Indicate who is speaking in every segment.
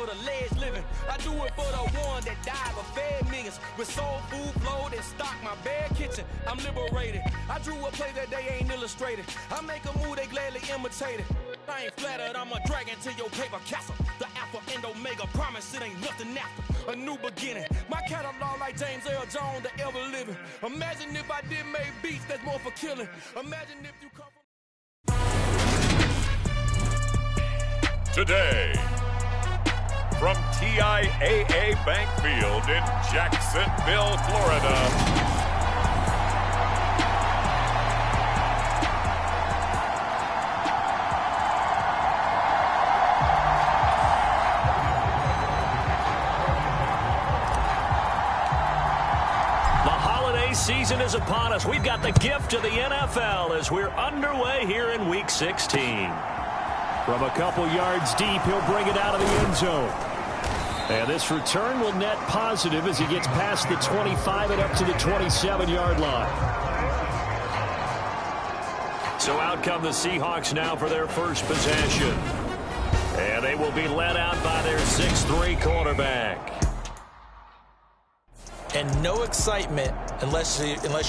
Speaker 1: for the ledge living. I do it for the one that died but fed millions. With soul food flowed and stocked my bare kitchen. I'm liberated. I drew a play that they ain't illustrated. I make a move they gladly imitated. I ain't flattered, I'm a dragon to your paper castle. The Alpha and Omega, promise it ain't nothing after. A new beginning. My catalog like James Earl Jones, the ever living. Imagine if I did make beats that's more for killing. Imagine if you come from...
Speaker 2: Today, from TIAA Bank Field in Jacksonville, Florida.
Speaker 3: Season is upon us. We've got the gift of the NFL as we're underway here in Week 16. From a couple yards deep, he'll bring it out of the end zone. And this return will net positive as he gets past the 25 and up to the 27-yard line. So out come the Seahawks now for their first possession. And they will be led out by their 6'3" quarterback.
Speaker 4: And no excitement unless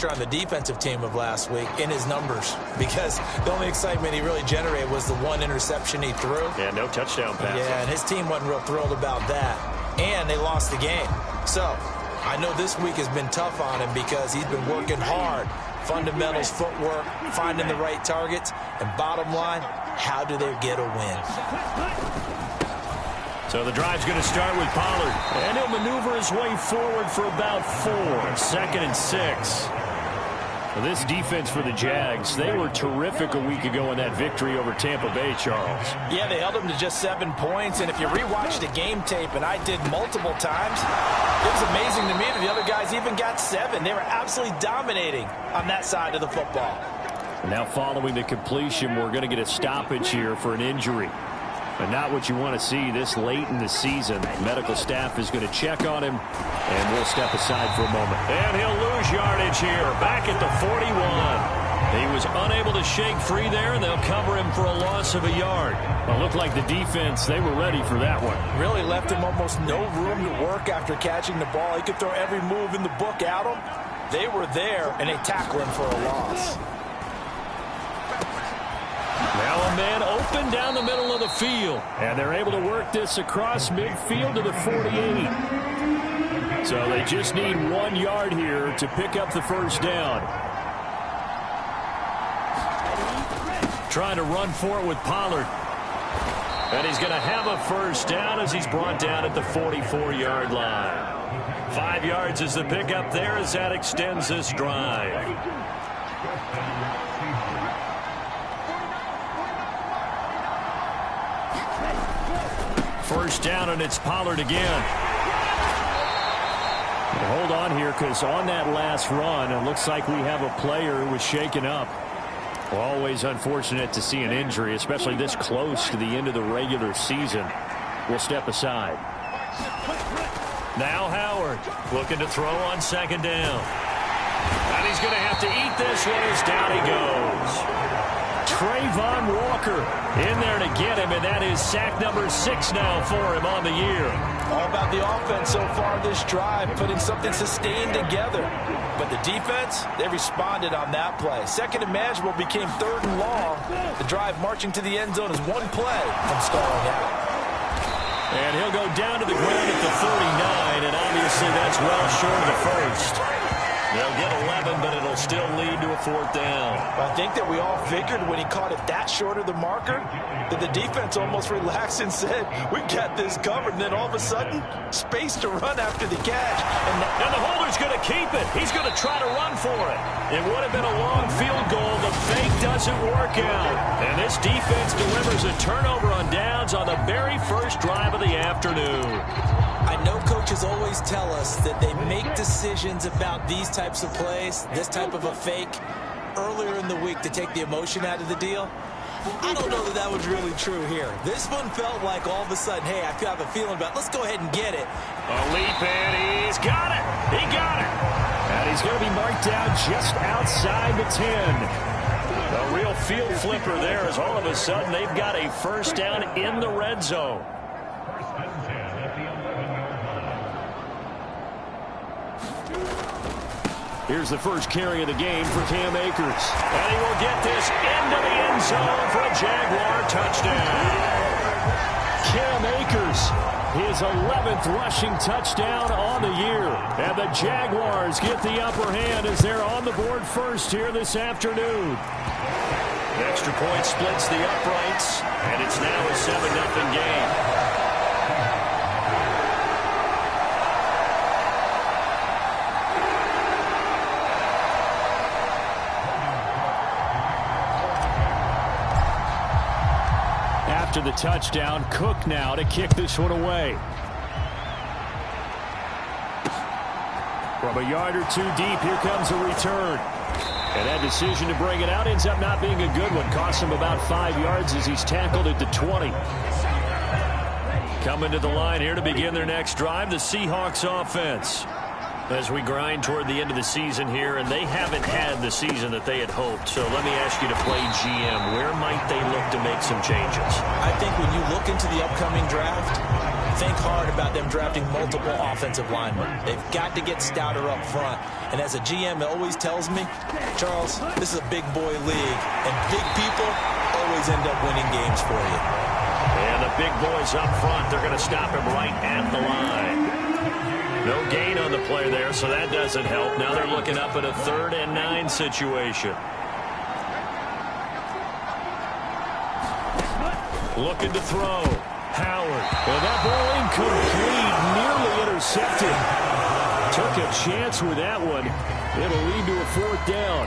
Speaker 4: you're on the defensive team of last week in his numbers, because the only excitement he really generated was the one interception he threw.
Speaker 3: Yeah, no touchdown pass.
Speaker 4: Yeah, and his team wasn't real thrilled about that. And they lost the game. So I know this week has been tough on him because he's been working hard. Fundamentals, footwork, finding the right targets. And bottom line, how do they get a win?
Speaker 3: So the drive's going to start with Pollard. And he'll maneuver his way forward for about 4. 2nd and 6. Well, this defense for the Jags, they were terrific a week ago in that victory over Tampa Bay, Charles.
Speaker 4: Yeah, they held them to just 7 points. And if you rewatch the game tape, and I did multiple times, it was amazing to me that the other guys even got 7. They were absolutely dominating on that side of the football.
Speaker 3: Now following the completion, we're going to get a stoppage here for an injury. But not what you want to see this late in the season. Medical staff is going to check on him, and we'll step aside for a moment. And he'll lose yardage here, back at the 41. He was unable to shake free there, and they'll cover him for a loss of a yard. Well, it looked like the defense, they were ready for that one.
Speaker 4: Really left him almost no room to work after catching the ball. He could throw every move in the book at him. They were there, and they tackled him for a loss.
Speaker 3: Now a man open down the middle of the field. And they're able to work this across midfield to the 48. So they just need 1 yard here to pick up the first down. Trying to run for it with Pollard. And he's going to have a first down as he's brought down at the 44-yard line. 5 yards is the pickup there as that extends this drive. First down, and it's Pollard again. And hold on here, because on that last run, it looks like we have a player who was shaken up. Always unfortunate to see an injury, especially this close to the end of the regular season. We'll step aside. Now Howard looking to throw on 2nd down. And he's going to have to eat this one as down he goes. Trayvon Walker in there to get him, and that is sack number 6 now for him on the year.
Speaker 4: All about the offense so far this drive, putting something sustained together. But the defense, they responded on that play. 2nd and manageable became 3rd and long. The drive marching to the end zone is 1 play from stalling out.
Speaker 3: And he'll go down to the ground at the 39, and obviously that's well short of the first. They'll get 11, but it'll still lead to a 4th down.
Speaker 4: I think that we all figured when he caught it that short of the marker that the defense almost relaxed and said, we got this covered. And then all of a sudden, space to run after the catch.
Speaker 3: And the holder's going to keep it. He's going to try to run for it. It would have been a long field goal. The fake doesn't work out. And this defense delivers a turnover on downs on the very first drive of the afternoon.
Speaker 4: I know coaches always tell us that they make decisions about these types of plays, this type of a fake, earlier in the week to take the emotion out of the deal. I don't know that that was really true here. This one felt like all of a sudden, hey, I have a feeling about it. Let's go ahead and get it.
Speaker 3: A leap, and he's got it. He got it. And he's going to be marked down just outside the 10. A real field flipper there as all of a sudden they've got a first down in the red zone. Here's the first carry of the game for Cam Akers. And he will get this into the end zone for a Jaguar touchdown. Cam Akers, his 11th rushing touchdown on the year. And the Jaguars get the upper hand as they're on the board first here this afternoon. The extra point splits the uprights, and it's now a 7-0 game. After the touchdown, Cook now to kick this one away. From a yard or two deep, here comes a return. And that decision to bring it out ends up not being a good one. Costs him about 5 yards as he's tackled at the 20. Coming to the line here to begin their next drive, the Seahawks offense. As we grind toward the end of the season here, and they haven't had the season that they had hoped. So let me ask you to play GM. Where might they look to make some changes?
Speaker 4: I think when you look into the upcoming draft, think hard about them drafting multiple offensive linemen. They've got to get stouter up front. And as a GM, it always tells me, Charles, this is a big boy league, and big people always end up winning games for you.
Speaker 3: And the big boys up front, they're going to stop him right at the line. No gain on the play there, so that doesn't help. Now they're looking up at a 3rd and 9 situation. Looking to throw. Howard. And that ball incomplete, nearly intercepted. Took a chance with that one. It'll lead to a 4th down.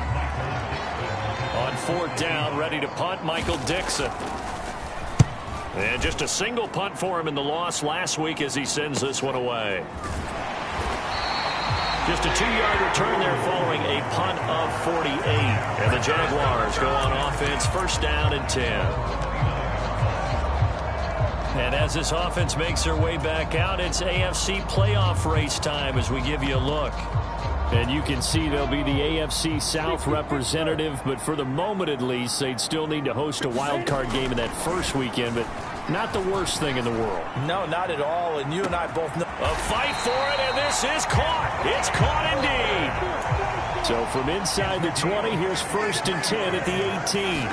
Speaker 3: On 4th down, ready to punt, Michael Dixon. And just a single punt for him in the loss last week as he sends this one away. Just a 2-yard return there following a punt of 48. And the Jaguars go on offense, 1st down and 10. And as this offense makes their way back out, it's AFC playoff race time as we give you a look. And you can see they'll be the AFC South representative, but for the moment at least, they'd still need to host a wild card game in that first weekend, but not the worst thing in the world.
Speaker 4: No, not at all, and you and I both know.
Speaker 3: A fight for it, and this is caught. It's caught indeed. So from inside the 20, here's 1st and 10 at the 18.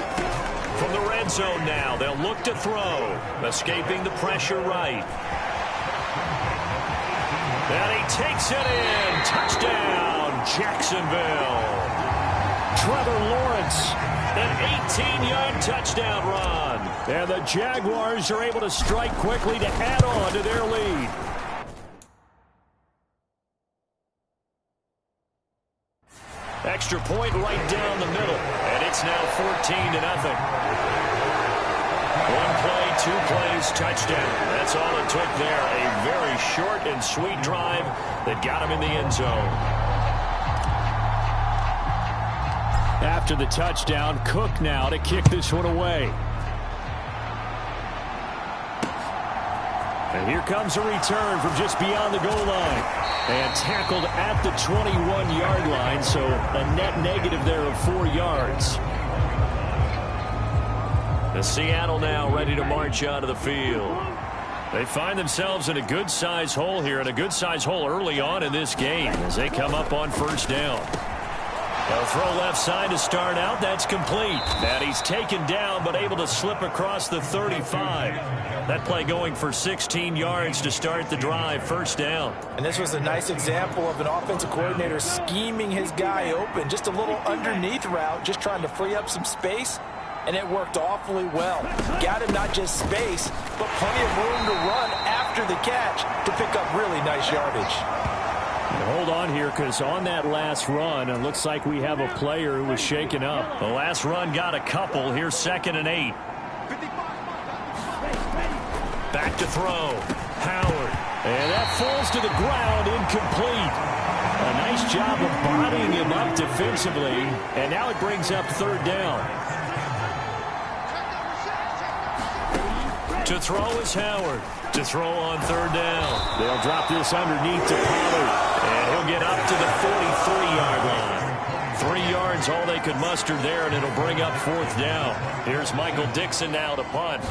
Speaker 3: From the red zone now, they'll look to throw. Escaping the pressure right. And he takes it in. Touchdown, Jacksonville. Trevor Lawrence, an 18-yard touchdown run. And the Jaguars are able to strike quickly to add on to their lead. Extra point right down the middle. And it's now 14-0. 1 play, 2 plays, touchdown. That's all it took there. A very short and sweet drive that got him in the end zone. After the touchdown, Cook now to kick this one away. And here comes a return from just beyond the goal line. And tackled at the 21-yard line, so a net negative there of 4 yards. The Seattle now ready to march out of the field. They find themselves in a good-sized hole here, and a good-sized hole early on in this game as they come up on 1st down. They'll throw left side to start out. That's complete. And he's taken down but able to slip across the 35. That play going for 16 yards to start the drive. 1st down.
Speaker 4: And this was a nice example of an offensive coordinator scheming his guy open. Just a little underneath route, just trying to free up some space. And it worked awfully well. Got him not just space, but plenty of room to run after the catch to pick up really nice yardage.
Speaker 3: Hold on here, because on that last run, it looks like we have a player who was shaken up. The last run got a couple. Here's 2nd and 8. Back to throw. Howard. And that falls to the ground, incomplete. A nice job of bodying him up defensively. And now it brings up 3rd down. To throw is Howard. To throw on 3rd down. They'll drop this underneath to Pollard. And he'll get up to the 43-yard line. 3 yards, all they could muster there, and it'll bring up 4th down. Here's Michael Dixon now to punt.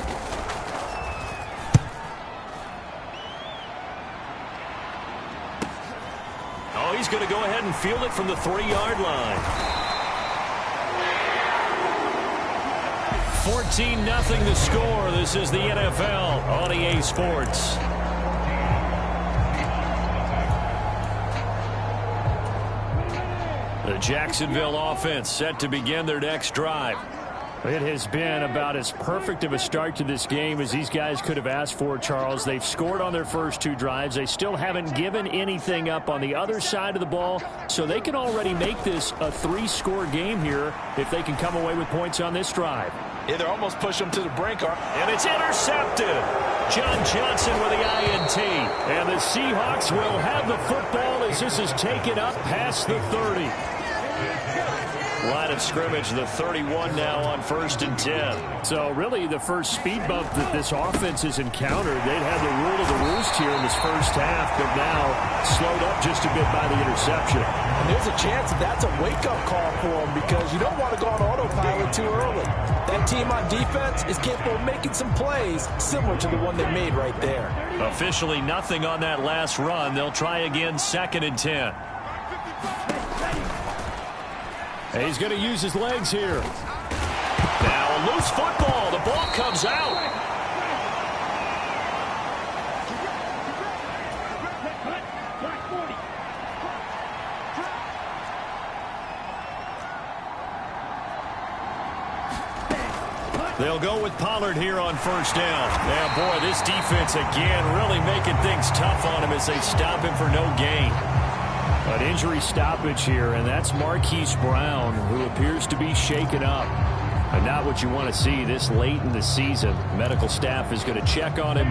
Speaker 3: Oh, he's going to go ahead and field it from the 3-yard line. 14-0 the score. This is the NFL on EA Sports. The Jacksonville offense set to begin their next drive. It has been about as perfect of a start to this game as these guys could have asked for, Charles. They've scored on their first 2 drives. They still haven't given anything up on the other side of the ball, so they can already make this a 3-score game here if they can come away with points on this drive.
Speaker 4: Yeah, they're almost pushing them to the brink.
Speaker 3: And it's intercepted. John Johnson with the INT. And the Seahawks will have the football as this is taken up past the 30. Line of scrimmage, the 31 now on 1st and 10. So really the first speed bump that this offense has encountered. They'd had the rule of the roost here in this first half, but now slowed up just a bit by the interception.
Speaker 4: And there's a chance that that's a wake-up call for them because you don't want to go on autopilot too early. That team on defense is capable of making some plays similar to the one they made right there.
Speaker 3: Officially nothing on that last run. They'll try again 2nd and 10. He's going to use his legs here. Now a loose football. The ball comes out. They'll go with Pollard here on 1st down. Now, boy, this defense again really making things tough on him as they stop him for no gain. An injury stoppage here, and that's Marquise Brown, who appears to be shaken up. And not what you want to see this late in the season. Medical staff is going to check on him,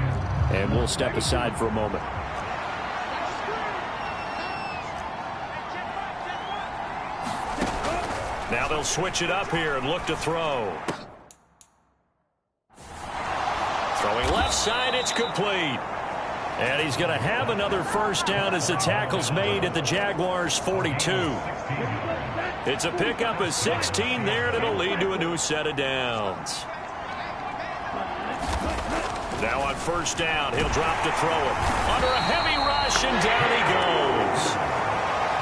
Speaker 3: and we'll step aside for a moment. Now they'll switch it up here and look to throw. Throwing left side, it's complete. And he's going to have another 1st down as the tackle's made at the Jaguars' 42. It's a pickup of 16 there, and it'll lead to a new set of downs. Now on 1st down, he'll drop to throw it. Under a heavy rush, and down he goes.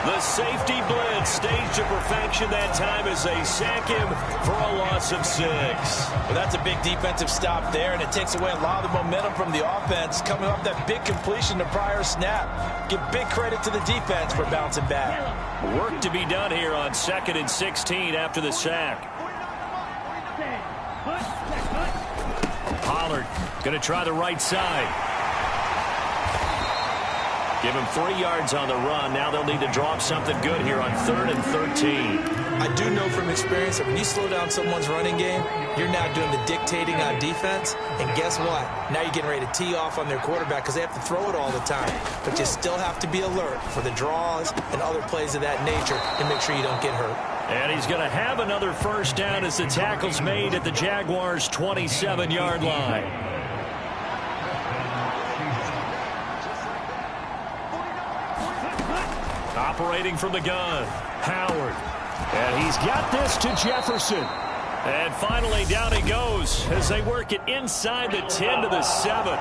Speaker 3: The safety blitz staged to perfection that time as they sack him for a loss of 6.
Speaker 4: Well, that's a big defensive stop there, and it takes away a lot of the momentum from the offense coming off that big completion the prior snap. Give big credit to the defense for bouncing back.
Speaker 3: Work to be done here on 2nd and 16 after the sack. Pollard going to try the right side. Give him 3 yards on the run. Now they'll need to draw up something good here on 3rd and 13.
Speaker 4: I do know from experience that when you slow down someone's running game, you're now doing the dictating on defense. And guess what? Now you're getting ready to tee off on their quarterback because they have to throw it all the time. But you still have to be alert for the draws and other plays of that nature to make sure you don't get hurt.
Speaker 3: And he's going to have another 1st down as the tackle's made at the Jaguars' 27-yard line. Operating from the gun, Howard. And he's got this to Jefferson. And finally, down he goes as they work it inside the 10 to the 7.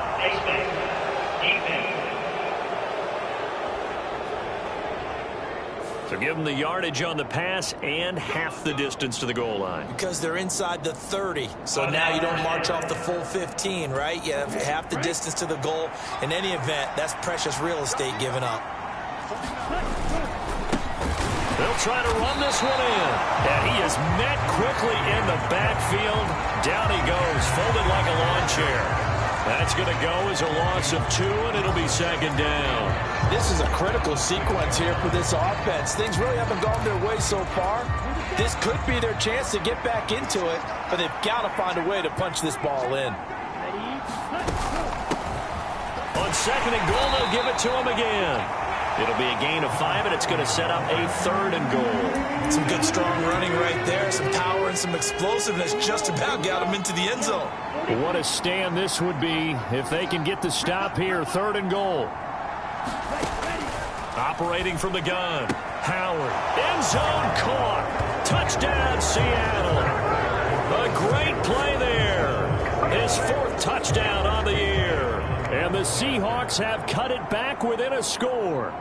Speaker 3: So give them the yardage on the pass and half the distance to the goal line.
Speaker 4: Because they're inside the 30. So now you don't march off the full 15, right? You have half the distance to the goal. In any event, that's precious real estate given up.
Speaker 3: They'll try to run this one in. And he is met quickly in the backfield. Down he goes, folded like a lawn chair. That's going to go as a loss of 2, and it'll be 2nd down.
Speaker 4: This is a critical sequence here for this offense. Things really haven't gone their way so far. This could be their chance to get back into it, but they've got to find a way to punch this ball in.
Speaker 3: On 2nd and goal, they'll give it to him again. It'll be a gain of 5, and it's going to set up a 3rd and goal.
Speaker 4: Some good, strong running right there. Some power and some explosiveness just about got him into the end zone.
Speaker 3: What a stand this would be if they can get the stop here. 3rd and goal. Operating from the gun. Howard. End zone caught. Touchdown, Seattle. A great play there. His 4th touchdown on the year. And the Seahawks have cut it back within a score.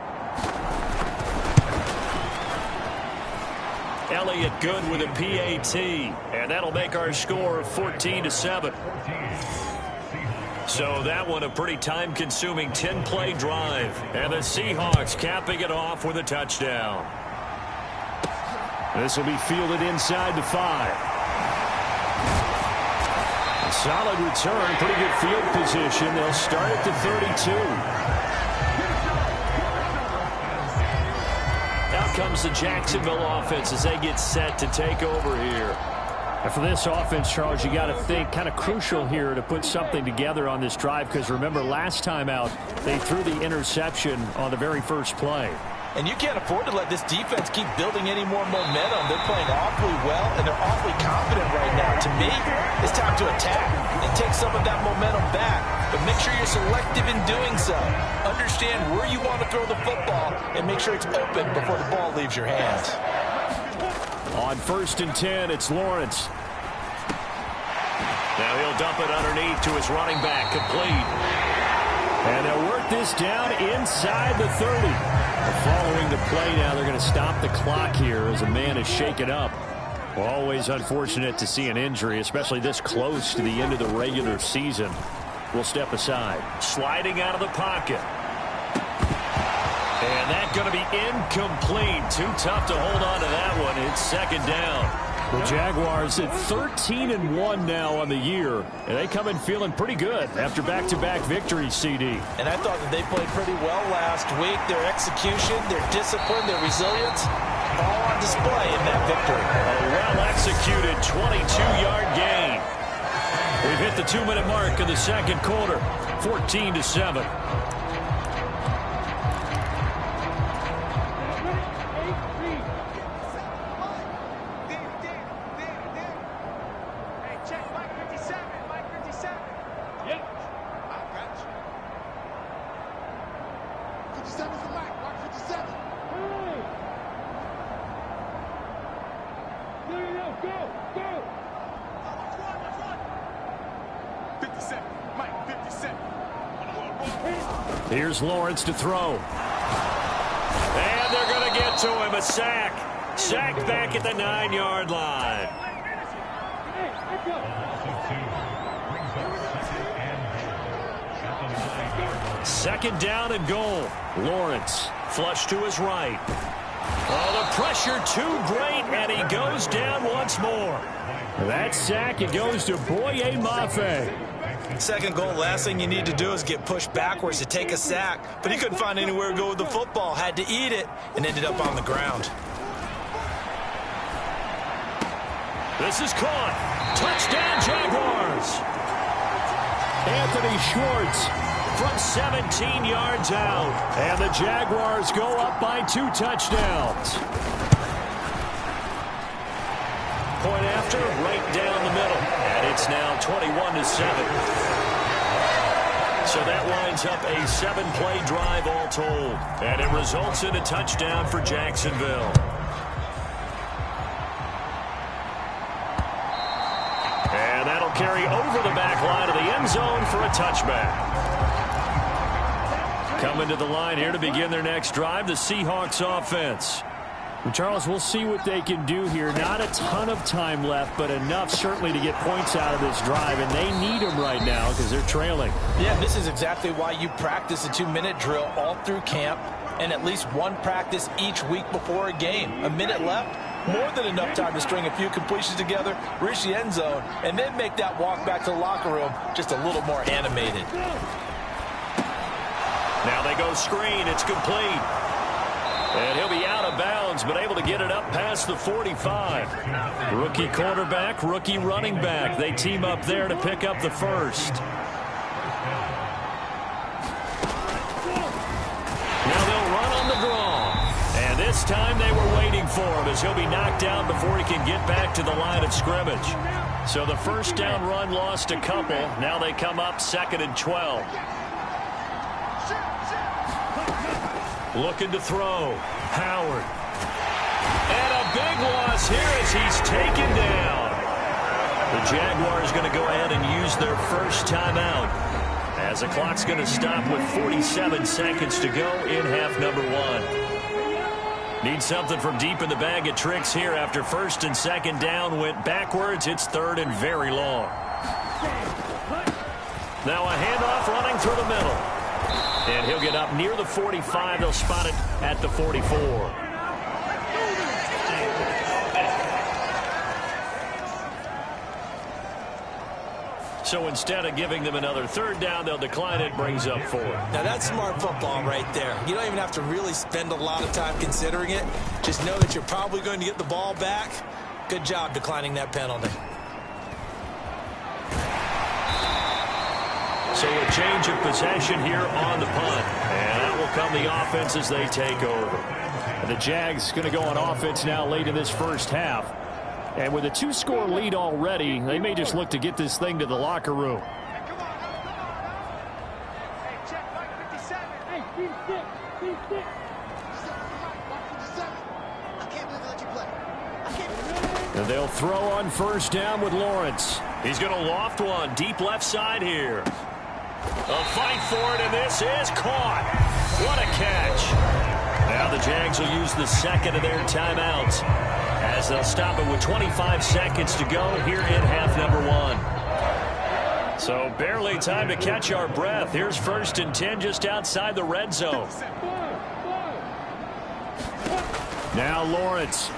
Speaker 3: Elliott good with a PAT. And that'll make our score 14-7. So that one a pretty time-consuming 10-play drive. And the Seahawks capping it off with a touchdown. This will be fielded inside the 5. A solid return, pretty good field position. They'll start at the 32. Out comes the Jacksonville offense as they get set to take over here. And for this offense, Charles, you got to think kind of crucial here to put something together on this drive, because remember last time out they threw the interception on the very first play.
Speaker 4: And you can't afford to let this defense keep building any more momentum. They're playing awfully well, and they're awfully confident right now. To me, it's time to attack and take some of that momentum back. But make sure you're selective in doing so. Understand where you want to throw the football and make sure it's open before the ball leaves your hands.
Speaker 3: On 1st and 10, it's Lawrence. Now he'll dump it underneath to his running back, complete. And they'll work this down inside the 30. Following the play now, they're going to stop the clock here as a man is shaken up. Always unfortunate to see an injury, especially this close to the end of the regular season. We'll step aside. Sliding out of the pocket. And that's going to be incomplete. Too tough to hold on to that one. It's 2nd down. The Jaguars at 13-1 now on the year, and they come in feeling pretty good after back-to-back victories, CD.
Speaker 4: And I thought that they played pretty well last week. Their execution, their discipline, their resilience, all on display in that victory.
Speaker 3: A well-executed 22-yard gain. We've hit the 2-minute mark of the second quarter, 14-7. Here's Lawrence to throw. And they're going to get to him. A sack. Sacked back at the 9-yard line. Second down and goal. Lawrence flush to his right. Oh, the pressure too great, and he goes down once more. That sack, it goes to Boye Mafe.
Speaker 4: Second goal, last thing you need to do is get pushed backwards to take a sack. But he couldn't find anywhere to go with the football. Had to eat it and ended up on the ground.
Speaker 3: This is caught. Touchdown, Jaguars. Anthony Schwartz from 17 yards out. And the Jaguars go up by 2 touchdowns. Point after, right down the middle. And it's now 21-7. So that winds up a 7-play drive all told. And it results in a touchdown for Jacksonville. And that'll carry over the back line of the end zone for a touchback. Coming to the line here to begin their next drive, the Seahawks offense. And Charles, we'll see what they can do here. Not a ton of time left, but enough certainly to get points out of this drive, and they need them right now because they're trailing.
Speaker 4: Yeah, this is exactly why you practice a 2-minute drill all through camp and at least one practice each week before a game. A minute left, more than enough time to string a few completions together, reach the end zone, and then make that walk back to the locker room just a little more animated.
Speaker 3: Now they go screen. It's complete. And he'll be out of bounds, but able to get it up past the 45. Rookie quarterback, rookie running back. They team up there to pick up the first. Now they'll run on the draw. And this time they were waiting for him as he'll be knocked down before he can get back to the line of scrimmage. So the first down run lost a couple. Now they come up 2nd and 12. Looking to throw. Howard. And a big loss here as he's taken down. The Jaguars going to go ahead and use their first timeout as the clock's going to stop with 47 seconds to go in half number 1. Need something from deep in the bag of tricks here after first and second down went backwards. It's third and very long. Now a handoff running through the middle. And he'll get up near the 45. They'll spot it at the 44. So instead of giving them another third down, they'll decline it, brings up 4.
Speaker 4: Now that's smart football right there. You don't even have to really spend a lot of time considering it. Just know that you're probably going to get the ball back. Good job declining that penalty.
Speaker 3: So a change of possession here on the punt. And that will come the offense as they take over. And the Jags going to go on offense now late in this first half. And with a 2-score lead already, they may just look to get this thing to the locker room. And they'll throw on first down with Lawrence. He's going to loft one deep left side here. A fight for it, and this is caught. What a catch. Now the Jags will use the second of their timeouts as they'll stop it with 25 seconds to go here in half number 1. So barely time to catch our breath. Here's first and 10 just outside the red zone. Now Lawrence.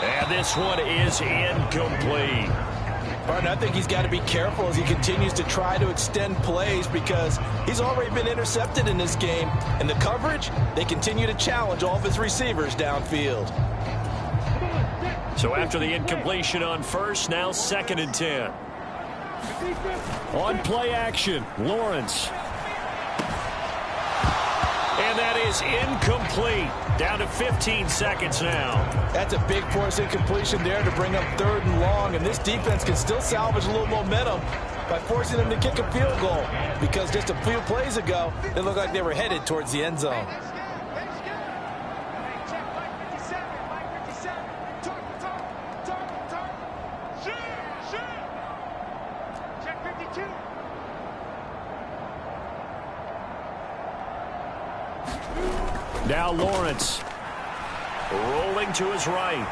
Speaker 3: And this one is incomplete.
Speaker 4: I think he's got to be careful as he continues to try to extend plays because he's already been intercepted in this game. And the coverage, they continue to challenge all of his receivers downfield.
Speaker 3: So after the incompletion on first, now second and 10. On play action, Lawrence. And that is incomplete. Down to 15 seconds now.
Speaker 4: That's a big force incompletion there to bring up third and long. And this defense can still salvage a little momentum by forcing them to kick a field goal. Because just a few plays ago, it looked like they were headed towards the end zone.
Speaker 3: Now Lawrence rolling to his right.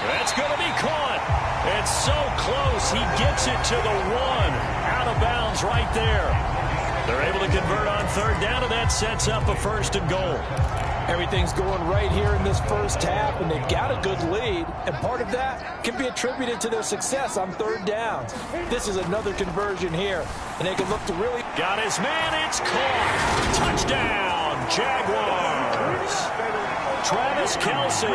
Speaker 3: That's going to be caught. It's so close. He gets it to the 1. Out of bounds right there. They're able to convert on third down, and that sets up a first and goal.
Speaker 4: Everything's going right here in this first half, and they've got a good lead. And part of that can be attributed to their success on third downs. This is another conversion here, and they can look to really...
Speaker 3: Got his man. It's caught. Touchdown, Jaguars. Travis Kelce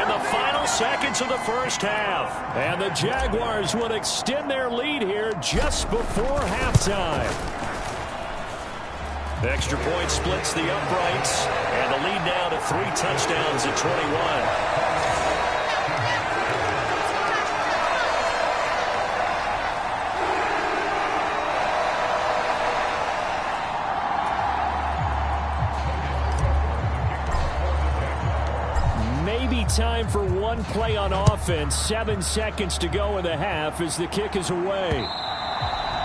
Speaker 3: in the final seconds of the first half. And the Jaguars would extend their lead here just before halftime. The extra point splits the uprights, and the lead now to 3 touchdowns at 21. Time for one play on offense. 7 seconds to go in the half as the kick is away.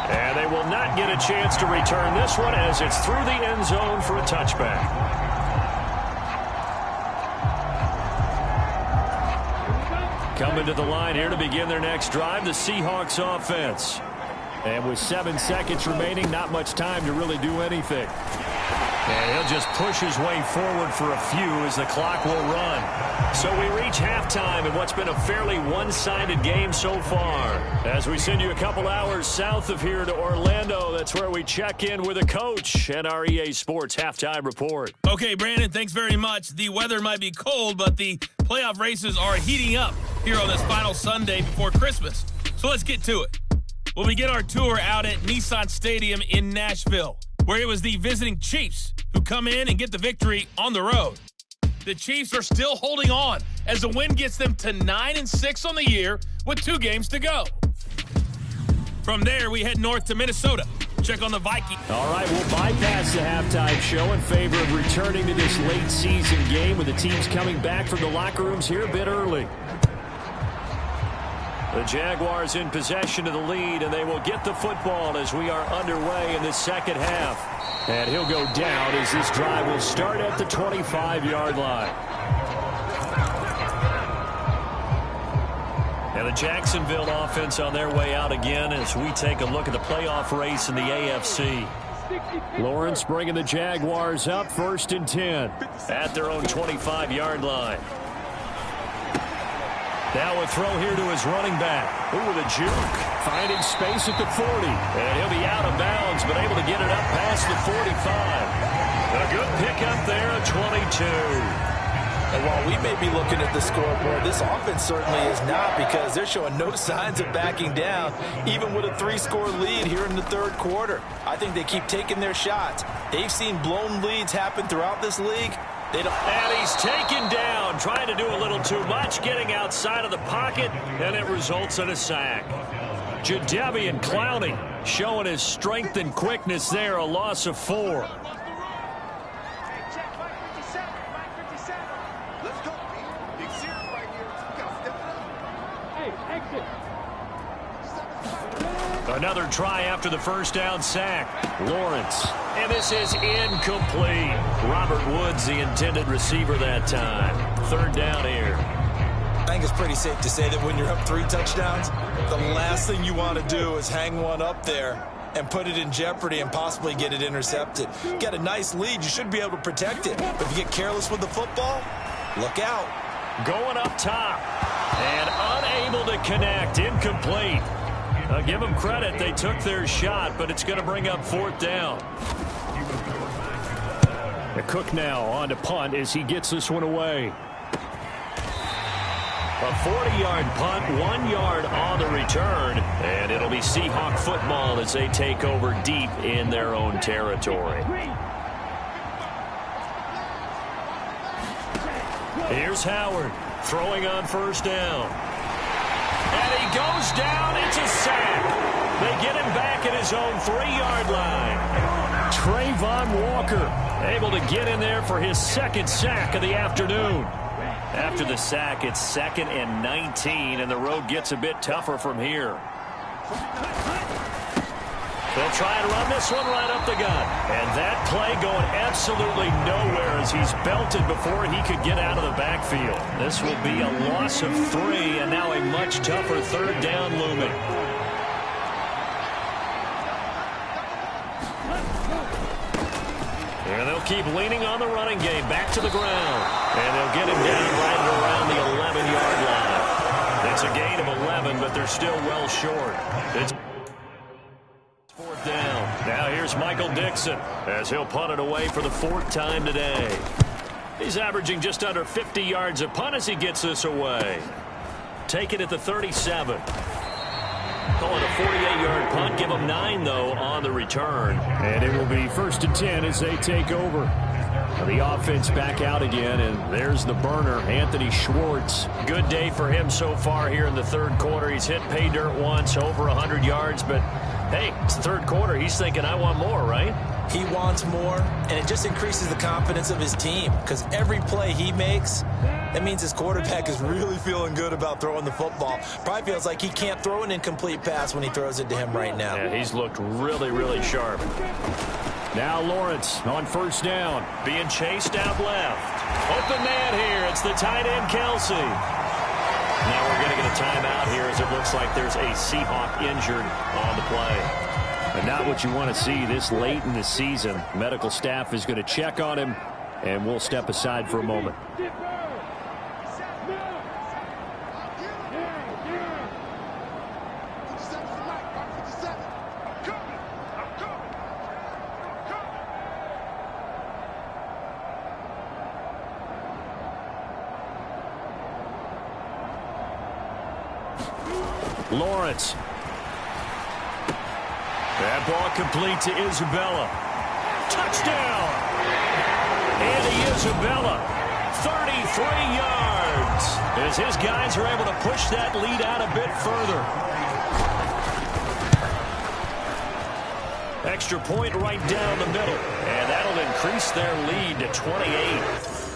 Speaker 3: And they will not get a chance to return this one as it's through the end zone for a touchback. Coming to the line here to begin their next drive, the Seahawks offense. And with 7 seconds remaining, not much time to really do anything. And he'll just push his way forward for a few as the clock will run. So we reach halftime in what's been a fairly one-sided game so far. As we send you a couple hours south of here to Orlando, that's where we check in with a coach and our EA Sports Halftime Report.
Speaker 5: Okay, Brandon, thanks very much. The weather might be cold, but the playoff races are heating up here on this final Sunday before Christmas. So let's get to it. We'll begin our tour out at Nissan Stadium in Nashville, where it was the visiting Chiefs who come in and get the victory on the road. The Chiefs are still holding on as the win gets them to 9-6 on the year with 2 games to go. From there, we head north to Minnesota. Check on the Vikings.
Speaker 3: All right, we'll bypass the halftime show in favor of returning to this late season game with the teams coming back from the locker rooms here a bit early. The Jaguars in possession of the lead, and they will get the football as we are underway in the second half. And he'll go down as this drive will start at the 25-yard line. And the Jacksonville offense on their way out again as we take a look at the playoff race in the AFC. Lawrence bringing the Jaguars up 1st and 10 at their own 25-yard line. Now a throw here to his running back. Ooh, the juke. Finding space at the 40. And he'll be out of bounds, but able to get it up past the 45. A good pickup there at 22.
Speaker 4: And while we may be looking at the scoreboard, this offense certainly is not, because they're showing no signs of backing down, even with a 3-score lead here in the third quarter. I think they keep taking their shots. They've seen blown leads happen throughout this league.
Speaker 3: And he's taken down, trying to do a little too much, getting outside of the pocket, and it results in a sack. Jadeveon Clowney showing his strength and quickness there, a loss of 4. Another try after the first down sack. Lawrence. And this is incomplete. Robert Woods, the intended receiver that time. 3rd down here.
Speaker 4: I think it's pretty safe to say that when you're up 3 touchdowns, the last thing you want to do is hang one up there and put it in jeopardy and possibly get it intercepted. You got a nice lead, you should be able to protect it. But if you get careless with the football, look out.
Speaker 3: Going up top. And unable to connect. Incomplete. Give them credit. They took their shot, but it's going to bring up 4th down. The Cook now on to punt as he gets this one away. A 40-yard punt, 1 yard on the return, and it'll be Seahawk football as they take over deep in their own territory. Here's Howard throwing on 1st down. And he goes down. It's a sack. They get him back at his own 3-yard line. Trayvon Walker able to get in there for his 2nd sack of the afternoon. After the sack, it's 2nd and 19, and the road gets a bit tougher from here. They'll try and run this one right up the gut. And that play going absolutely nowhere as he's belted before he could get out of the backfield. This will be a loss of 3, and now a much tougher 3rd down looming. And they'll keep leaning on the running game back to the ground. And they'll get him down right around the 11-yard line. It's a gain of 11, but they're still well short. It's 4th down. Now here's Michael Dixon as he'll punt it away for the 4th time today. He's averaging just under 50 yards a punt as he gets this away. Take it at the 37. Calling a 48-yard punt. Give him 9, though, on the return. And it will be 1st and 10 as they take over. The offense back out again, and there's the burner, Anthony Schwartz. Good day for him so far here in the 3rd quarter. He's hit pay dirt once, over 100 yards, but hey, it's the 3rd quarter. He's thinking, I want more, right?
Speaker 4: He wants more, and it just increases the confidence of his team, because every play he makes, that means his quarterback is really feeling good about throwing the football. Probably feels like he can't throw an incomplete pass when he throws it to him right now.
Speaker 3: Yeah, he's looked really, really sharp. Now Lawrence on 1st down, being chased out left. Open man here. It's the tight end, Kelsey. Now we're going to get a timeout here as it looks like there's a Seahawk injured on the play. And not what you want to see this late in the season. Medical staff is going to check on him, and we'll step aside for a moment. Lawrence. That ball complete to Isabella. Touchdown! Andy Isabella, 33 yards. As his guys are able to push that lead out a bit further. Extra point right down the middle. And that'll increase their lead to 28.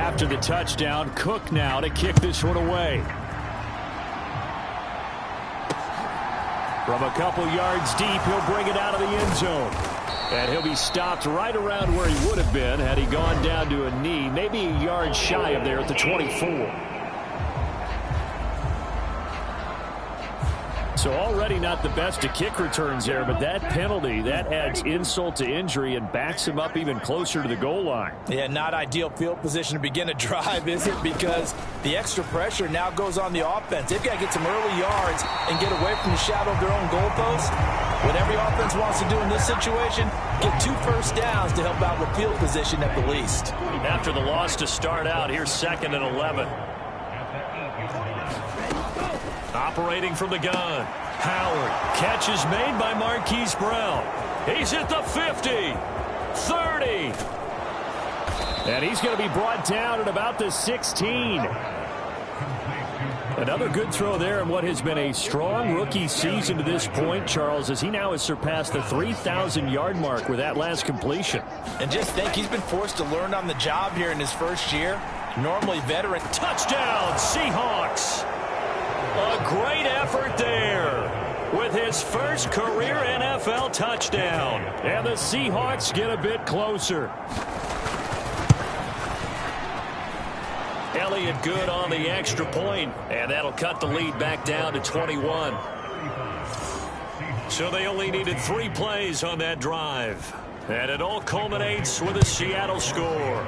Speaker 3: After the touchdown, Cook now to kick this one away. From a couple yards deep, he'll bring it out of the end zone. And he'll be stopped right around where he would have been had he gone down to a knee, maybe a yard shy of there at the 24. So already not the best of kick returns there, but that penalty, that adds insult to injury and backs him up even closer to the goal line. Yeah, not ideal field position to begin a drive, is it? Because the extra pressure now goes on the offense. They've got to get some early yards and get away from the shadow of their own goalposts. What every offense wants to do in this situation, get 2 first downs to help out with field position at the least. After the loss to start out, here's 2nd and 11. Operating from the gun. Howard. Catch is made by Marquise Brown. He's at the 50. 30. And he's going to be brought down at about the 16. Another good throw there in what has been a strong rookie season to this point, Charles, as he now has surpassed the 3,000-yard mark with that last completion. And just think, he's been forced to learn on the job here in his first year. Normally veteran. Touchdown, Seahawks. A great effort there with his first career NFL touchdown. And the Seahawks get a bit closer. Elliott good on the extra point, and that'll cut the lead back down to 21. So they only needed 3 plays on that drive. And it all culminates with a Seattle score.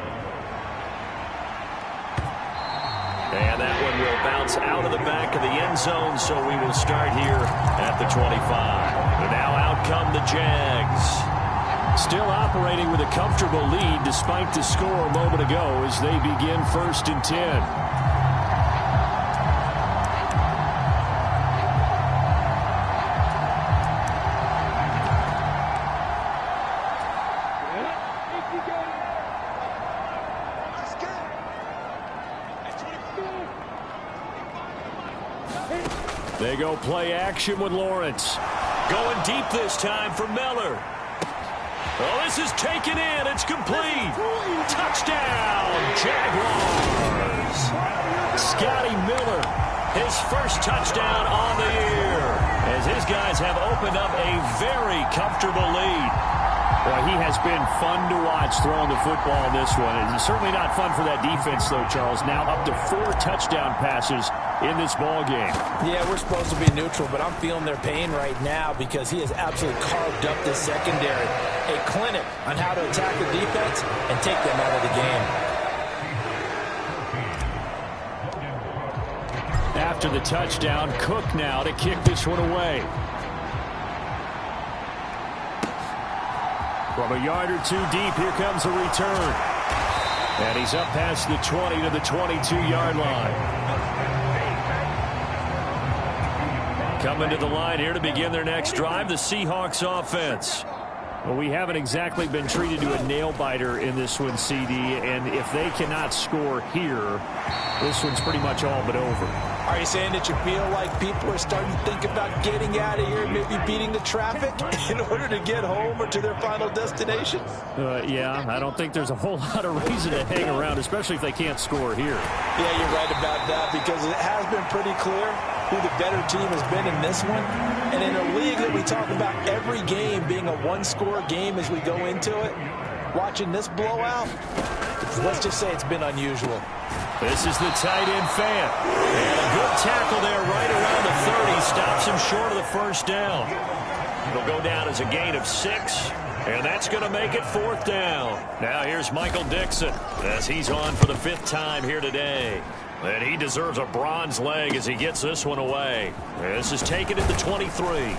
Speaker 3: And that one will bounce out of the back of the end zone, so we will start here at the 25. And now out come the Jags. Still operating with a comfortable lead despite the score a moment ago as they begin 1st and 10. They go play action with Lawrence. Going deep this time for Miller. Oh, this is taken in. It's complete. Touchdown, Jaguars. Scotty Miller, his first touchdown on the year, as his guys have opened up a very comfortable lead. Well, he has been fun to watch throwing the football in this one. It's certainly not fun for that defense, though, Charles. Now up to 4 touchdown passes in this ball game. Yeah, we're supposed to be neutral, but I'm feeling their pain right now because he has absolutely carved up this secondary. A clinic on how to attack the defense and take them out of the game. After the touchdown, Cook now to kick this one away. From a yard or 2 deep, here comes a return. And he's up past the 20 to the 22-yard line. Coming to the line here to begin their next drive, the Seahawks offense. Well, we haven't exactly been treated to a nail-biter in this one, CD, and if they cannot score here, this one's pretty much all but over. Are you saying that you feel like people are starting to think about getting out of here, maybe beating the traffic in order to get home or to their final destination? Yeah, I don't think there's a whole lot of reason to hang around, especially if they can't score here. Yeah, you're right about that, because it has been pretty clear who the better team has been in this one. And in a league that we talk about every game being a one-score game as we go into it, watching this blowout, let's just say it's been unusual. This is the tight end Fant. And a good tackle there right around the 30. Stops him short of the first down. It'll go down as a gain of 6. And that's going to make it 4th down. Now here's Michael Dixon as he's on for the 5th time here today. And he deserves a bronze leg as he gets this one away. This is taken at the 23.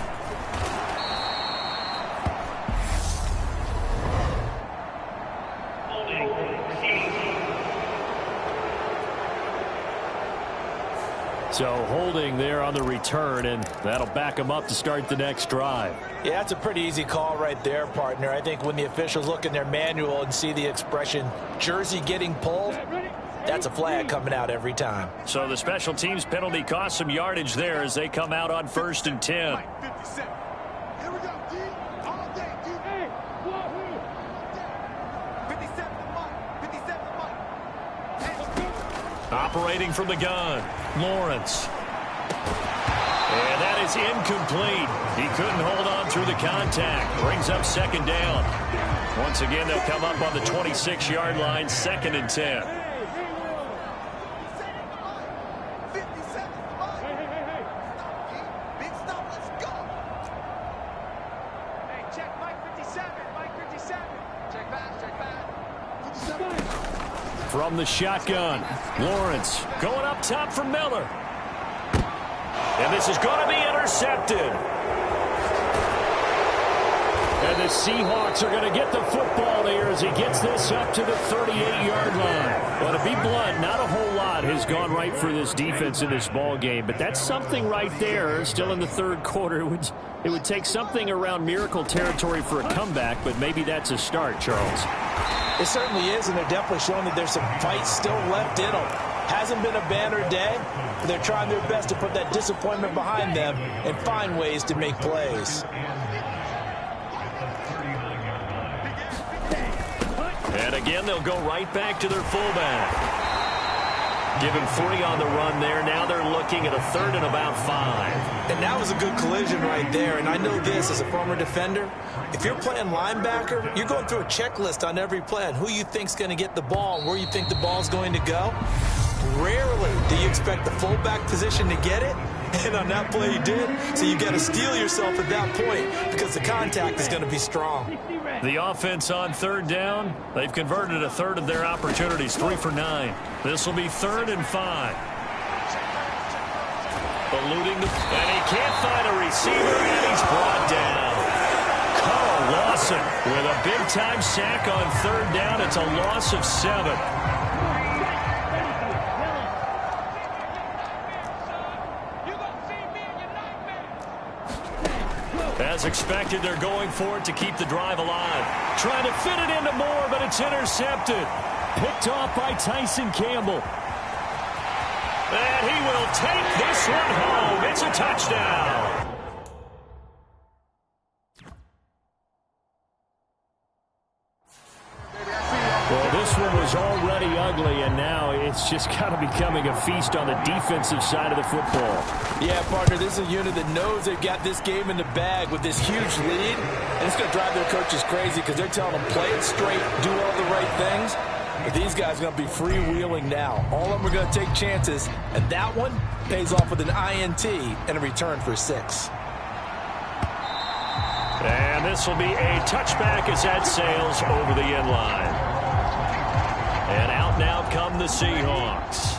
Speaker 3: So holding there on the return, and that'll back him up to start the next drive. Yeah, that's a pretty easy call right there, partner. I think when the officials look in their manual and see the expression jersey getting pulled, that's a flag coming out every time. So the special teams penalty cost some yardage there as they come out on 1st and 10.
Speaker 6: Here we go, D. All day, D. Hey, wahoo. 57 to Mike. 57 to Mike. Hey,
Speaker 3: Operating from the gun, Lawrence. And that is incomplete. He couldn't hold on through the contact. Brings up second down. Once again, they'll come up on the 26-yard line, 2nd and 10.
Speaker 6: Big stop, let's go. Hey, check Mike 57, Mike 57. Check back. 57.
Speaker 3: From the shotgun, Lawrence going up top for Miller. And this is going to be intercepted. And the Seahawks are going to get the football here as he gets this up to the 38-yard line. Well, to be blunt, not a whole lot has gone right for this defense in this ball game, but that's something right there. Still in the third quarter, it would take something around miracle territory for a comeback, but maybe that's a start, Charles.
Speaker 4: It certainly is, and they're definitely showing that there's some fight still left in them. Hasn't been a banner day, but they're trying their best to put that disappointment behind them and find ways to make plays.
Speaker 3: And again, they'll go right back to their fullback. Give him 3 on the run there. Now they're looking at a 3rd and about 5.
Speaker 4: And that was a good collision right there. And I know this as a former defender. If you're playing linebacker, you're going through a checklist on every play on who you think's going to get the ball and where you think the ball's going to go. Rarely do you expect the fullback position to get it. And on that play he did. So you got to steel yourself at that point because the contact is going to be strong.
Speaker 3: The offense on 3rd down. They've converted a 3rd of their opportunities, 3 for 9. This will be 3rd and 5. Eluding and he can't find a receiver, and he's brought down. Carl Lawson with a big-time sack on 3rd down. It's a loss of 7. As expected, they're going for it to keep the drive alive. Trying to fit it into Moore, but it's intercepted. Picked off by Tyson Campbell. And he will take this one home. It's a touchdown. Well, this one was already ugly, and now it's just kind of becoming a feast on the defensive side of the football.
Speaker 4: Yeah, partner, this is a unit that knows they've got this game in the bag with this huge lead, and it's going to drive their coaches crazy because they're telling them play it straight, do all the right things. But these guys are going to be freewheeling now. All of them are going to take chances, and that one pays off with an INT and a return for 6.
Speaker 3: And this will be a touchback as that sails over the end line. And out now come the Seahawks.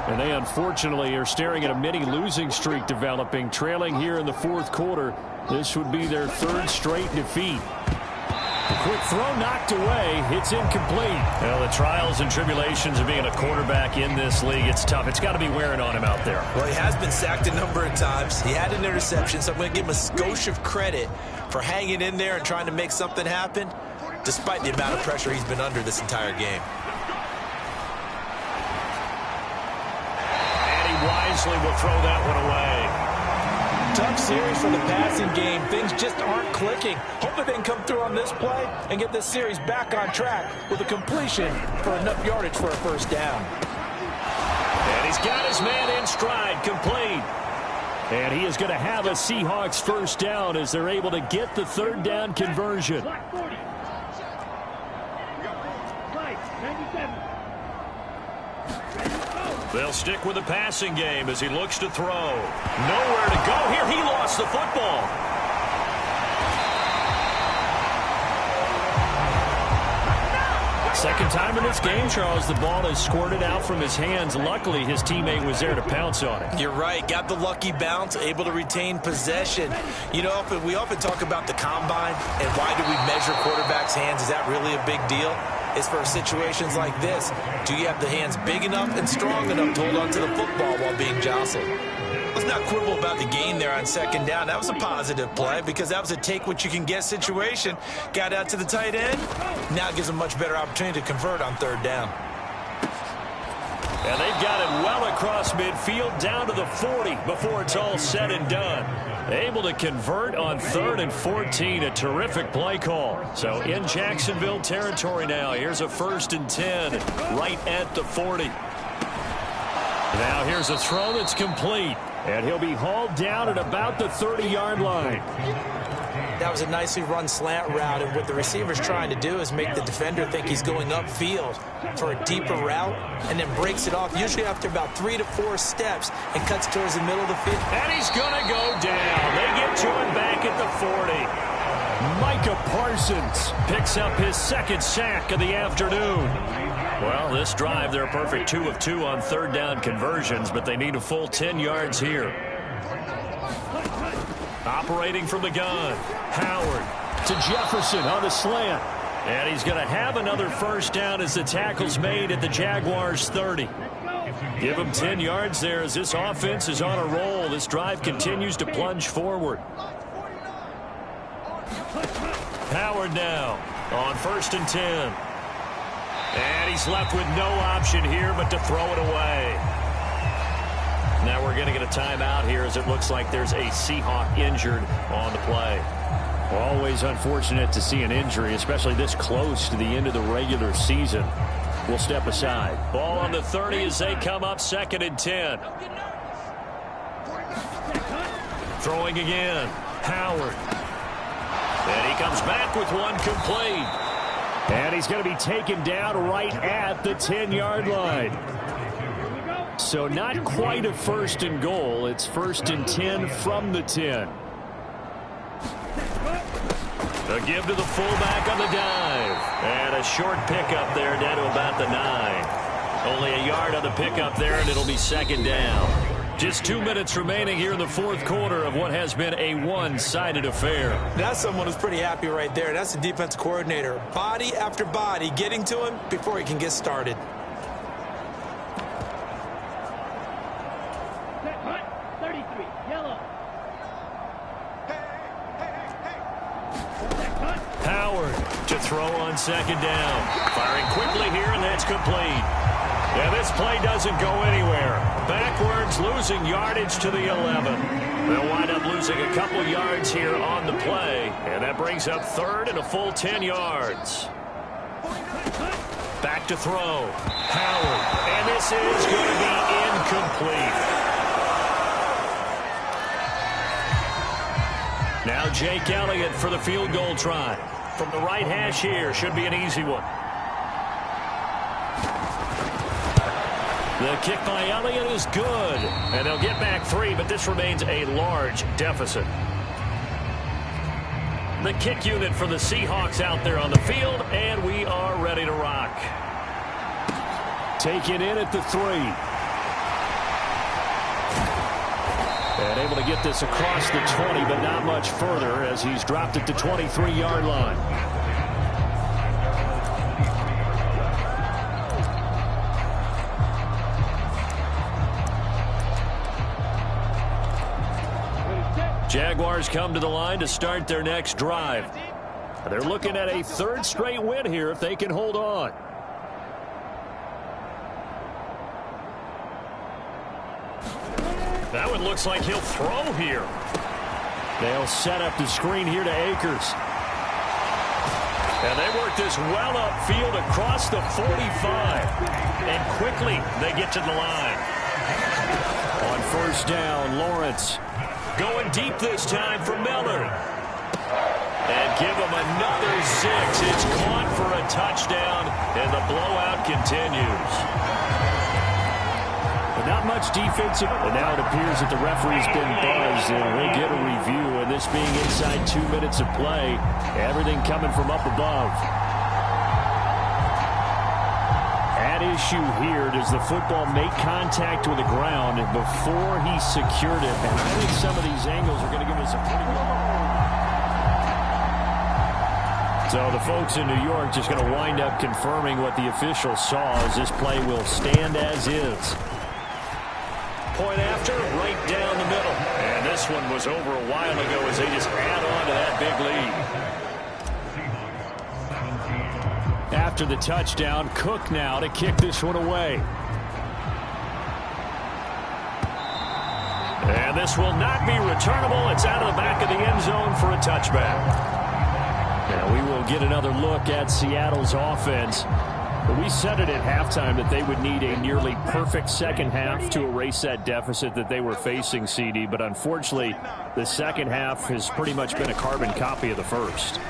Speaker 3: And they unfortunately are staring at a mini losing streak developing, trailing here in the 4th quarter. This would be their 3rd straight defeat. A quick throw knocked away. It's incomplete. Well, the trials and tribulations of being a quarterback in this league, it's tough. It's got to be wearing on him out there.
Speaker 4: Well, he has been sacked a number of times. He had an interception, so I'm going to give him a skosh of credit for hanging in there and trying to make something happen, despite the amount of pressure he's been under this entire game.
Speaker 3: And he wisely will throw that one away.
Speaker 4: Tough series for the passing game. Things just aren't clicking. Hopefully they can come through on this play and get this series back on track with a completion for enough yardage for a 1st down.
Speaker 3: And he's got his man in stride, complete. And he is going to have a Seahawks 1st down as they're able to get the 3rd down conversion. They'll stick with the passing game as he looks to throw. Nowhere to go here. He lost the football. Second time in this game, Charles, the ball has squirted out from his hands. Luckily, his teammate was there to pounce on it.
Speaker 4: You're right. Got the lucky bounce, able to retain possession. You know, we often talk about the combine and why do we measure quarterbacks' hands? Is that really a big deal? It's for situations like this. Do you have the hands big enough and strong enough to hold on to the football while being jostled? Let's not quibble about the gain there on 2nd down. That was a positive play because that was a take-what-you-can-get situation. Got out to the tight end. Now it gives them a much better opportunity to convert on 3rd down.
Speaker 3: And they've got it well across midfield down to the 40 before it's all said and done. Able to convert on 3rd and 14. A terrific play call. So in Jacksonville territory now. Here's a 1st and 10 right at the 40. Now here's a throw that's complete. And he'll be hauled down at about the 30-yard line.
Speaker 4: That was a nicely run slant route, and what the receiver's trying to do is make the defender think he's going upfield for a deeper route and then breaks it off, usually after about 3 to 4 steps, and cuts towards the middle of the field.
Speaker 3: And he's going to go down. They get to him back at the 40. Micah Parsons picks up his second sack of the afternoon. Well, this drive, they're a perfect 2 of 2 on third down conversions, but they need a full 10 yards here. Operating from the gun, Howard to Jefferson on the slant. And he's going to have another first down as the tackle's made at the Jaguars' 30. Give him 10 yards there as this offense is on a roll. This drive continues to plunge forward. Howard now on 1st and 10. And he's left with no option here but to throw it away. Now we're going to get a timeout here as it looks like there's a Seahawk injured on the play.
Speaker 7: Always unfortunate to see an injury, especially this close to the end of the regular season. We'll step aside.
Speaker 3: Ball on the 30 as they come up 2nd and 10. Throwing again. Howard. And he comes back with one complete.
Speaker 7: And he's going to be taken down right at the 10-yard line. So not quite a 1st and goal. It's 1st and 10 from the 10.
Speaker 3: A give to the fullback on the dive. And a short pickup there down to about the 9. Only a yard on the pickup there, and it'll be 2nd down. Just 2 minutes remaining here in the 4th quarter of what has been a one-sided affair.
Speaker 4: That's someone who's pretty happy right there. That's the defense coordinator. Body after body getting to him before he can get started.
Speaker 3: Howard to throw on 2nd down. Firing quickly here, and that's complete. Yeah, this play doesn't go anywhere. Backwards, losing yardage to the 11. They'll wind up losing a couple yards here on the play, and that brings up 3rd and a full 10 yards. Back to throw. Howard, and this is going to be incomplete. Now Jake Elliott for the field goal try. From the right hash here, should be an easy one. The kick by Elliott is good. And they'll get back 3, but this remains a large deficit. The kick unit for the Seahawks out there on the field, and we are ready to rock.
Speaker 7: Taken in at the 3. And able to get this across the 20, but not much further as he's dropped it to 23-yard line.
Speaker 3: Jaguars come to the line to start their next drive. They're looking at a 3rd straight win here if they can hold on. That one looks like he'll throw here.
Speaker 7: They'll set up the screen here to Akers.
Speaker 3: And they work this well upfield across the 45. And quickly they get to the line.
Speaker 7: On 1st down, Lawrence.
Speaker 3: Going deep this time for Miller. And give him another 6. It's caught for a touchdown, and the blowout continues.
Speaker 7: But not much defensive. And now it appears that the referee's been buzzed, and we'll get a review. And this being inside 2 minutes of play, everything coming from up above. At issue here, does the football make contact with the ground before he secured it? And I think some of these angles are going to give us a pretty good. So the folks in New York just going to wind up confirming what the official saw as this play will stand as is.
Speaker 3: Point after, right down the middle. And this one was over a while ago as they just add on to that big lead.
Speaker 7: After the touchdown, Cook now to kick this one away.
Speaker 3: And this will not be returnable. It's out of the back of the end zone for a touchback.
Speaker 7: Now we will get another look at Seattle's offense. We said it at halftime that they would need a nearly perfect second half to erase that deficit that they were facing, CD. But unfortunately, the second half has pretty much been a carbon copy of the first.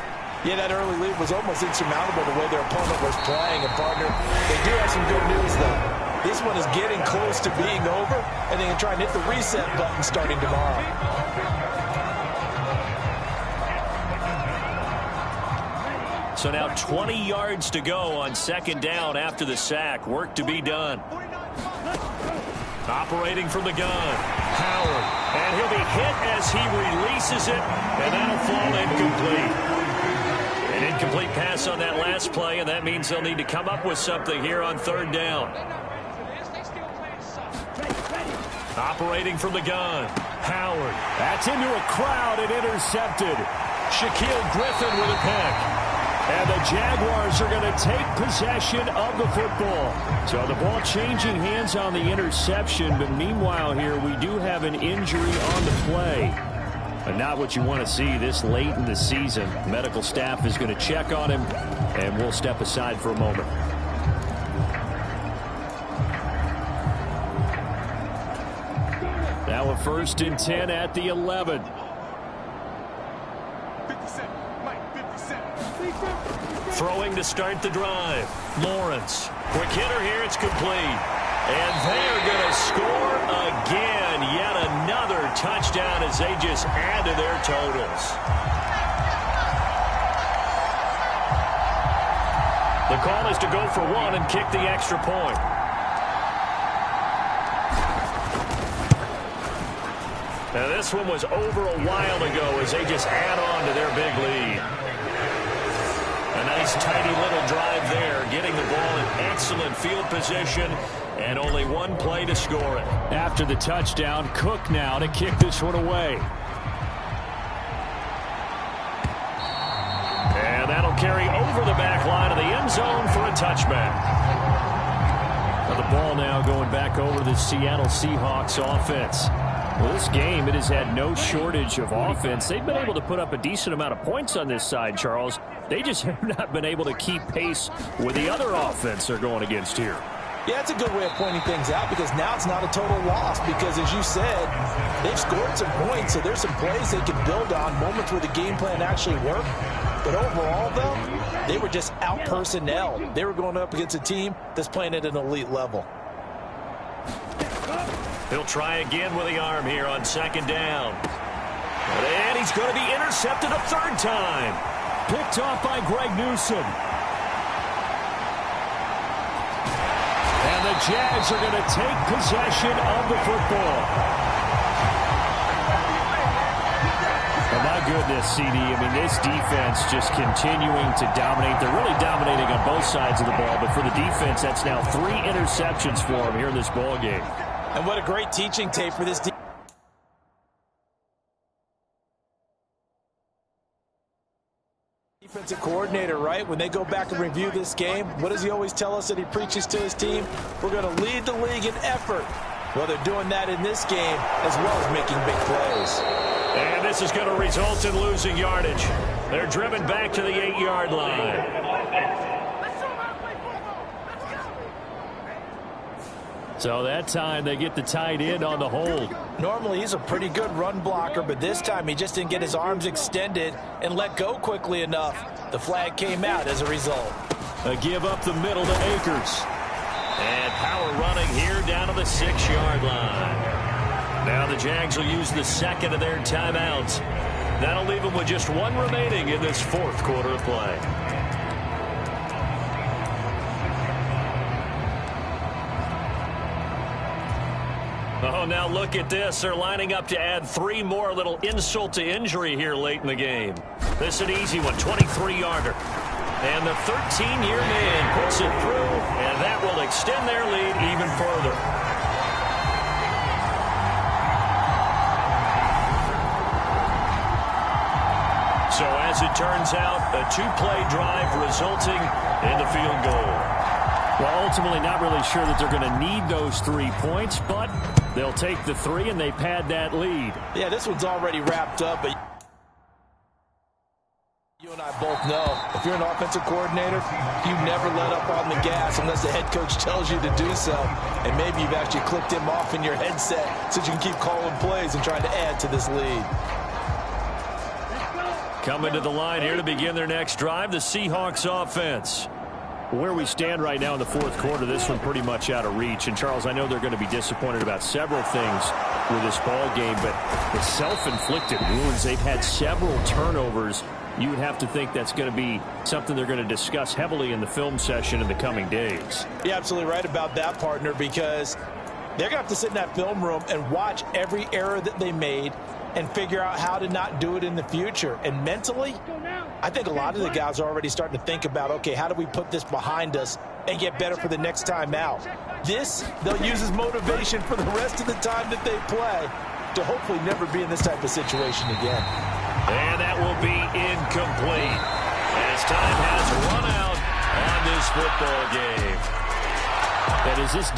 Speaker 4: Yeah, that early lead was almost insurmountable the way their opponent was playing. And, partner, they do have some good news, though. This one is getting close to being over, and they can try and hit the reset button starting tomorrow.
Speaker 7: So now 20 yards to go on second down after the sack. Work to be done. Operating from the gun, Howard. And he'll be hit as he releases it, and that'll fall incomplete. An incomplete pass on that last play, and that means they'll need to come up with something here on third down. Operating from the gun, Howard. That's into a crowd and intercepted. Shaquille Griffin with a pick. And the Jaguars are going to take possession of the football. So the ball changing hands on the interception, but meanwhile here we do have an injury on the play. And not what you want to see this late in the season. Medical staff is going to check on him, and we'll step aside for a moment. Now a 1st and 10 at the 11. Throwing to start the drive. Lawrence. Quick hitter here. It's complete. And they're going to score again. Yet another touchdown as they just add to their totals. The call is to go for one and kick the extra point. Now this one was over a while ago as they just add on to their big lead. A nice tidy little drive there, getting the ball in excellent field position, and only one play to score it. After the touchdown, Cook now to kick this one away. And that'll carry over the back line of the end zone for a touchback. Now the ball now going back over to the Seattle Seahawks offense. Well, this game, it has had no shortage of offense. They've been able to put up a decent amount of points on this side, Charles. They just have not been able to keep pace with the other offense they're going against here.
Speaker 4: Yeah, it's a good way of pointing things out because now it's not a total loss because, as you said, they've scored some points, so there's some plays they can build on, moments where the game plan actually worked. But overall, though, they were just out-personnelled. They were going up against a team that's playing at an elite level.
Speaker 7: He'll try again with the arm here on second down. And he's going to be intercepted a third time. Picked off by Greg Newsome. And the Jags are going to take possession of the football. Oh, my goodness, CD. I mean, this defense just continuing to dominate. They're really dominating on both sides of the ball. But for the defense, that's now 3 interceptions for them here in this ball game.
Speaker 4: And what a great teaching tape for this defensive coordinator, right? When they go back and review this game, what does he always tell us that he preaches to his team? We're going to lead the league in effort. Well, they're doing that in this game as well as making big plays.
Speaker 7: And this is going to result in losing yardage. They're driven back to the 8-yard line. So that time they get the tight end on the hold.
Speaker 4: Normally he's a pretty good run blocker, but this time he just didn't get his arms extended and let go quickly enough. The flag came out as a result.
Speaker 7: A give up the middle to Akers. And power running here down to the 6-yard line. Now the Jags will use the second of their timeouts. That'll leave them with just 1 remaining in this 4th quarter of play. Oh, now look at this. They're lining up to add 3 more. Little insult to injury here late in the game. This is an easy one, 23-yarder. And the 13-year man puts it through, and that will extend their lead even further. So as it turns out, a 2-play drive resulting in the field goal. Well, ultimately not really sure that they're going to need those 3 points, but they'll take the 3 and they pad that lead.
Speaker 4: Yeah, this one's already wrapped up, but you and and I both know, if you're an offensive coordinator, you never let up on the gas unless the head coach tells you to do so. And maybe you've actually clicked him off in your headset so you can keep calling plays and trying to add to this lead.
Speaker 7: Coming to the line here to begin their next drive, the Seahawks offense.
Speaker 3: Where we stand right now in the fourth quarter, this one pretty much out of reach. And, Charles, I know they're going to be disappointed about several things with this ball game, but the self-inflicted wounds, they've had several turnovers. You would have to think that's going to be something they're going to discuss heavily in the film session in the coming days.
Speaker 4: You're absolutely right about that, partner, because they're going to have to sit in that film room and watch every error that they made and figure out how to not do it in the future. And mentally, I think a lot of the guys are already starting to think about, okay, how do we put this behind us and get better for the next time out? This, they'll use as motivation for the rest of the time that they play to hopefully never be in this type of situation again.
Speaker 7: And that will be incomplete as time has run out on this football game.
Speaker 3: And is this